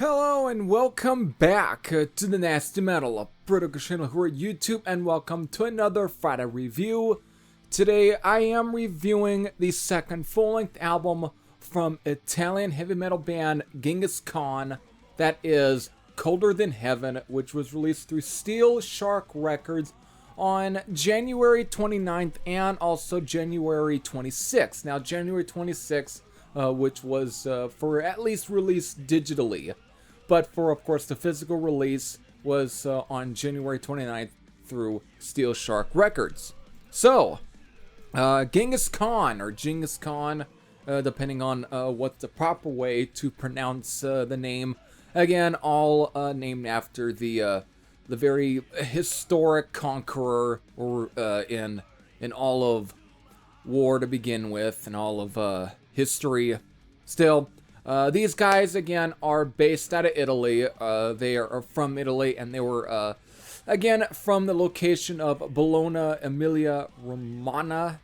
Hello and welcome back to the Nasty Metal Production channel here at YouTube, and welcome to another Friday review. Today I am reviewing the second full-length album from Italian heavy metal band Gengis Khan, that is Colder Than Heaven, which was released through Steel Shark Records on January 29th and also January 26th. Now January 26th, which was for at least released digitally. But for, of course, the physical release was on January 29th through Steel Shark Records. So, Gengis Khan, or Gengis Khan, depending on what's the proper way to pronounce the name. Again, all named after the very historic conqueror in all of war to begin with, and all of history. Still, these guys, again, are based out of Italy. They are from Italy, and they were, again, from the location of Bologna, Emilia, Romagna.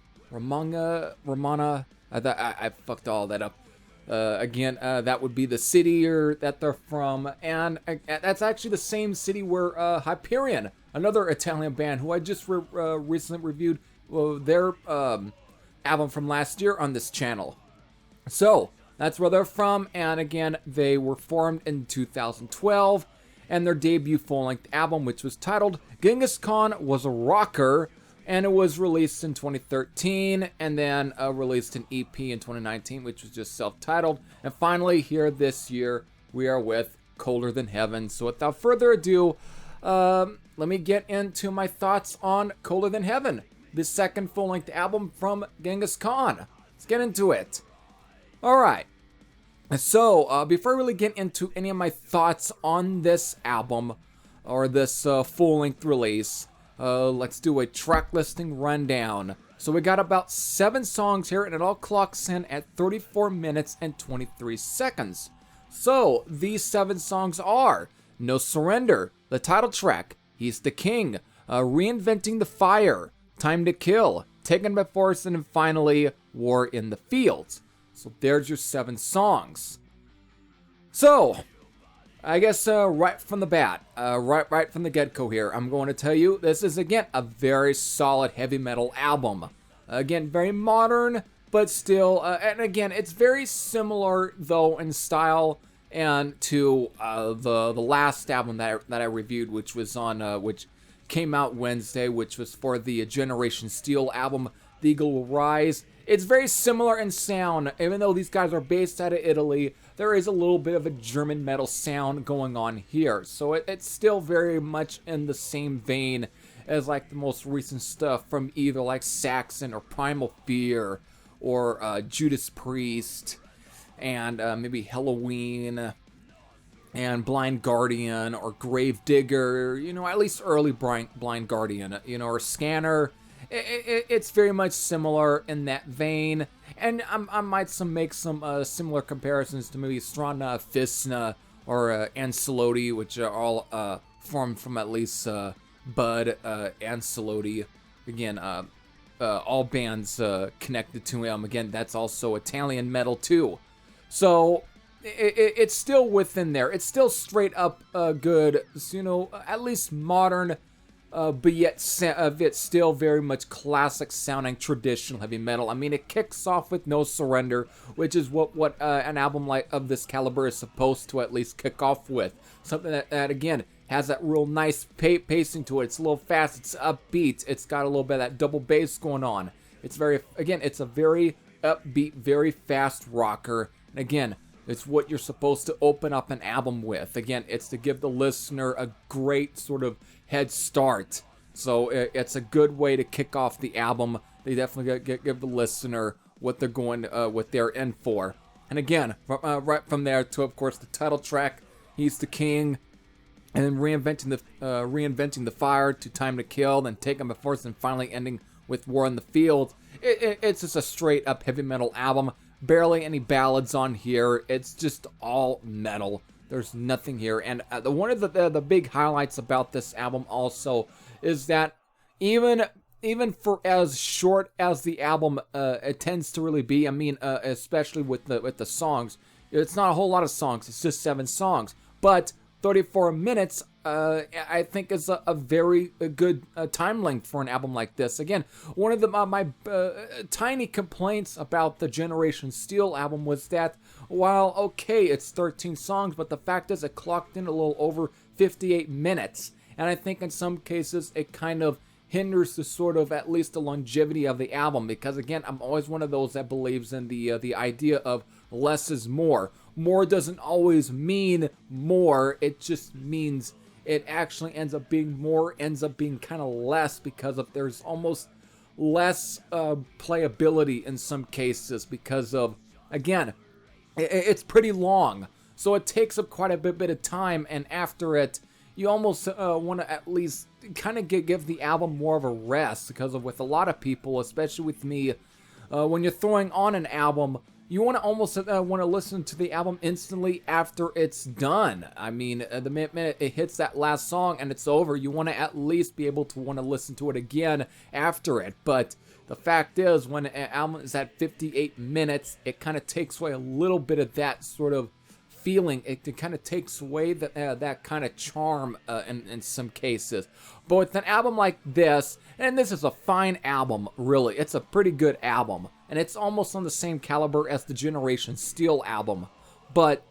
I fucked all that up. Again, that would be the city that they're from, and that's actually the same city where Hyperion, another Italian band who I just recently reviewed their album from last year on this channel. So, that's where they're from, and again, they were formed in 2012, and their debut full-length album, which was titled Gengis Khan Was a Rocker, and it was released in 2013, and then released an EP in 2019, which was just self-titled, and finally, here this year, we are with Colder Than Heaven. So without further ado, let me get into my thoughts on Colder Than Heaven, the second full-length album from Gengis Khan. Let's get into it. Alright, so before I really get into any of my thoughts on this album, or this full-length release, let's do a track listing rundown. So we got about 7 songs here, and it all clocks in at 34 minutes and 23 seconds. So, these 7 songs are No Surrender, the title track, He's the King, Reinventing the Fire, Time to Kill, Taken by Force, and then finally, War in the Fields. So there's your 7 songs. So, I guess right from the bat, right from the get-go here, I'm going to tell you this is, again, a very solid heavy metal album. Again, very modern, but still, and again, it's very similar, though, in style and to the last album that I reviewed, which was on, which came out Wednesday, which was for the Generation Steel album, The Eagle Will Rise. It's very similar in sound. Even though these guys are based out of Italy, there is a little bit of a German metal sound going on here. So it's still very much in the same vein as like the most recent stuff from either like Saxon or Primal Fear or Judas Priest and maybe Halloween and Blind Guardian or Gravedigger, you know, at least early Blind Guardian, you know, or Scanner. It's very much similar in that vein, and I might make some similar comparisons to maybe Strana, Fisna, or Ancelotti, which are all formed from at least Bud Ancelotti. Again, all bands connected to him. Again, that's also Italian metal too. So it's still within there. It's still straight up good, you know, at least modern. But yet it's still very much classic sounding traditional heavy metal. I mean, it kicks off with No Surrender, which is what an album like of this caliber is supposed to at least kick off with. Something that again has that real nice pacing to it. It's a little fast, it's upbeat, it's got a little bit of that double bass going on. It's it's a very upbeat, very fast rocker. And again, it's what you're supposed to open up an album with. Again, it's to give the listener a great sort of head start. So it's a good way to kick off the album. They definitely give the listener what they're going, what they're in for. And again, right from there to, of course, the title track, He's the King, and then reinventing the fire to Time to Kill, then Taken by Force, and finally ending with War in the Field. It's just a straight up heavy metal album. Barely any ballads on here. It's just all metal. There's nothing here. And one of the big highlights about this album also is that even for as short as the album it tends to really be, I mean, especially with the songs, it's not a whole lot of songs. It's just 7 songs. but 34 minutes, I think is a very good time length for an album like this. Again, one of my tiny complaints about the Generation Steel album was that while, okay, it's 13 songs, but the fact is it clocked in a little over 58 minutes. And I think in some cases it kind of hinders the sort of, at least the longevity of the album, because again, I'm always one of those that believes in the idea of less is more. More doesn't always mean more, it just means it actually ends up being more, ends up being kind of less, because of there's almost less playability in some cases, because of, again, it's pretty long, so it takes up quite a bit of time, and after it, you almost want to at least kind of give the album more of a rest, because of, with a lot of people, especially with me, when you're throwing on an album, you want to almost want to listen to the album instantly after it's done. I mean, the minute it hits that last song and it's over, you want to at least be able to want to listen to it again after it. But the fact is, when an album is at 58 minutes, it kind of takes away a little bit of that sort of feeling. It kind of takes away that kind of charm in some cases. But with an album like this, and this is a fine album, really, it's a pretty good album, and it's almost on the same caliber as the Generation Steel album. But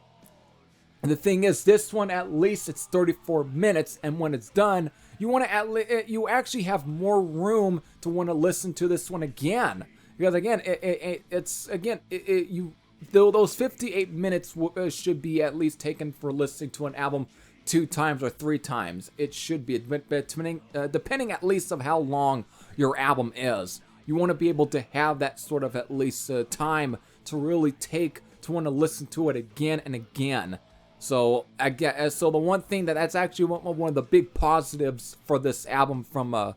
the thing is, this one, at least it's 34 minutes, and when it's done, you want to you actually have more room to want to listen to this one again, because again, those 58 minutes should be at least taken for listening to an album 2 times or 3 times. It should be, depending at least of how long your album is. You want to be able to have that sort of at least time to really take to want to listen to it again and again. So so the one thing that's actually one of the big positives for this album from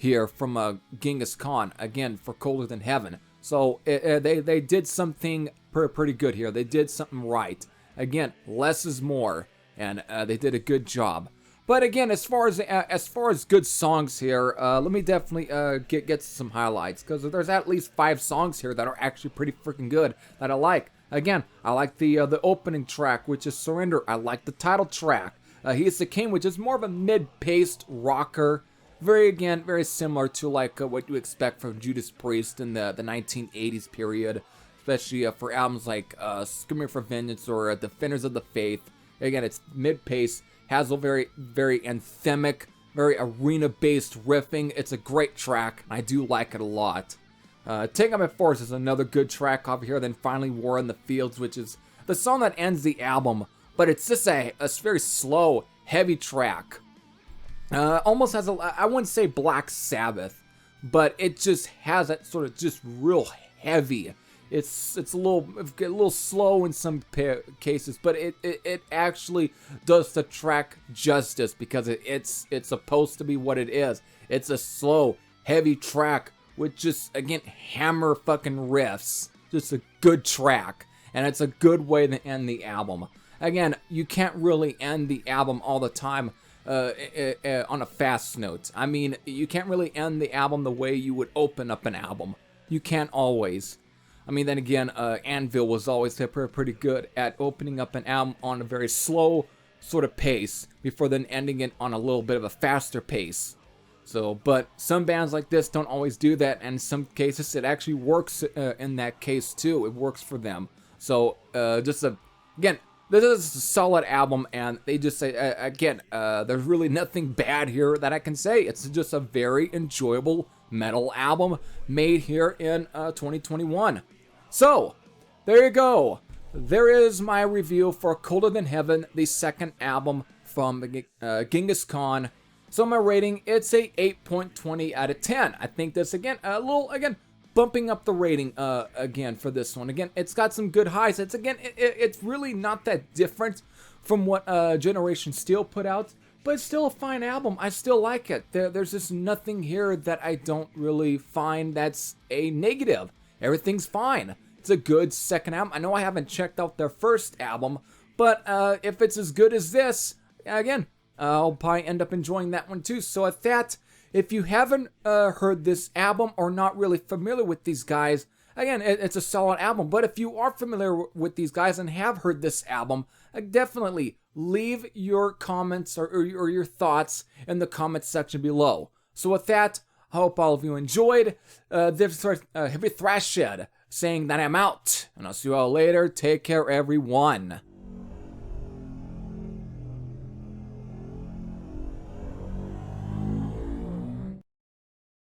Gengis Khan, again, for Colder Than Heaven. So they did something pretty good here. They did something right. Again, less is more, and they did a good job. But again, as far as good songs here, let me definitely get some highlights, because there's at least 5 songs here that are actually pretty freaking good that I like. Again, I like the opening track, which is Surrender. I like the title track, He's the King, which is more of a mid-paced rocker. Very similar to like what you expect from Judas Priest in the 1980s period, especially for albums like Screaming for Vengeance or Defenders of the Faith. Again, it's mid-paced, has a very anthemic, very arena-based riffing. It's a great track. I do like it a lot. Take On My Force is another good track off here. Then finally War in the Fields, which is the song that ends the album, but it's just a very slow, heavy track. Almost has I wouldn't say Black Sabbath, but it just has that sort of just real heavy. It's a little slow in some cases, but it actually does the track justice, because it's supposed to be what it is. It's a slow, heavy track with just, again, hammer fucking riffs. Just a good track, and it's a good way to end the album. Again, you can't really end the album all the time on a fast note. I mean, you can't really end the album the way you would open up an album. You can't always. I mean, then again, Anvil was always pretty good at opening up an album on a very slow sort of pace before then ending it on a little bit of a faster pace. So, but some bands like this don't always do that, and in some cases it actually works in that case too. It works for them. So, again, this is a solid album, and they just say, there's really nothing bad here that I can say. It's just a very enjoyable metal album made here in 2021. So, there you go. There is my review for Colder Than Heaven, the second album from Gengis Khan. So my rating, it's a 8.20 out of 10. I think this, again, bumping up the rating again for this one. Again, it's got some good highs. It's really not that different from what Generation Steel put out, but it's still a fine album. I still like it. There's just nothing here that I don't really find that's a negative. Everything's fine. It's a good second album. I know I haven't checked out their first album, but if it's as good as this, again, I'll probably end up enjoying that one too. So at that, if you haven't heard this album or not really familiar with these guys, again, it's a solid album. But if you are familiar with these guys and have heard this album, definitely leave your comments or your thoughts in the comments section below. So with that, I hope all of you enjoyed this Heavy Thrash Shed, saying that I'm out. And I'll see you all later. Take care, everyone.